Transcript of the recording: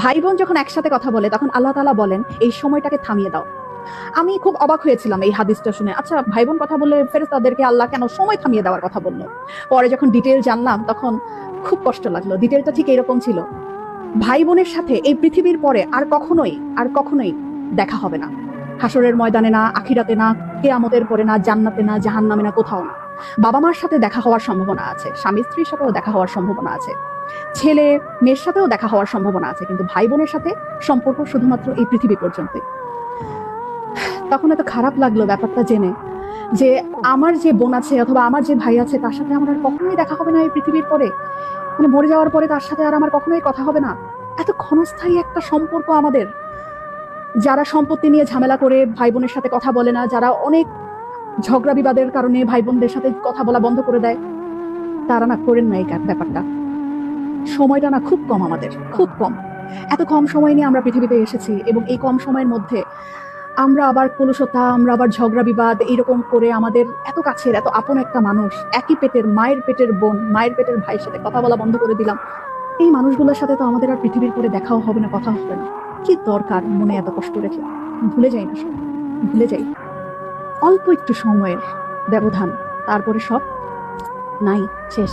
ভাই বোন যখন একসাথে কথা বলে তখন আল্লাহ তাআলা বলেন এই সময়টাকে থামিয়ে দাও। আমি খুব অবাক হয়েছিলাম এই হাদিসটা শুনে। আচ্ছা, ভাই বোন কথা বললে ফেরেশতাদেরকে আল্লাহ কেন সময় থামিয়ে দেওয়ার কথা বললো? পরে যখন ডিটেইল জানলাম তখন খুব কষ্ট লাগলো। ডিটেইলটা ঠিক এরকম ছিল, ভাই বোনের সাথে এই পৃথিবীর পরে আর কখনোই দেখা হবে না। হাসরের ময়দানে না, আখিরাতে না, কিয়ামতের পরে না, জান্নাতে না, জাহান্নামে না, কোথাও না। বাবা মার সাথে দেখা হওয়ার সম্ভাবনা আছে, স্বামী স্ত্রীর সাথেও দেখা হওয়ার সম্ভাবনা আছে, ছেলে মেয়ের সাথেও দেখা হওয়ার সম্ভাবনা আছে, কিন্তু ভাই বোনের সাথে সম্পর্ক শুধুমাত্র এই পৃথিবী পর্যন্তই। তখন এত খারাপ লাগলো ব্যাপারটা জেনে যে আমার যে বোন আছে অথবা আমার যে ভাই আছে তার সাথে আমার আর কখনোই দেখা হবে না এই পৃথিবীর পরে। মানে মরে যাওয়ার পরে তার সাথে আর আমার কখনোই কথা হবে না। এত ক্ষণস্থায়ী একটা সম্পর্ক আমাদের। যারা সম্পত্তি নিয়ে ঝামেলা করে ভাই বোনের সাথে কথা বলে না, যারা অনেক ঝগড়া বিবাদের কারণে ভাই বোনদের সাথে কথা বলা বন্ধ করে দেয়, তারা না করেন না এই ব্যাপারটা। সময়টা না খুব কম, আমাদের খুব কম। এত কম সময় নিয়ে আমরা পৃথিবীতে এসেছি এবং এই কম সময়ের মধ্যে আমরা আবার কলুষতা, আমরা আবার ঝগড়া বিবাদ এইরকম করে আমাদের এত কাছের এত আপন একটা মানুষ, একই পেটের মায়ের পেটের বোন, মায়ের পেটের ভাইয়ের সাথে কথা বলা বন্ধ করে দিলাম। এই মানুষগুলোর সাথে তো আমাদের আর পৃথিবীর পরে দেখাও হবে না, কথা হবে না। কি দরকার মনে এত কষ্ট রেখে? ভুলে যাই না সব, ভুলে যাই। অল্প একটু সময়ের ব্যবধান, তারপরে সব নাই, শেষ।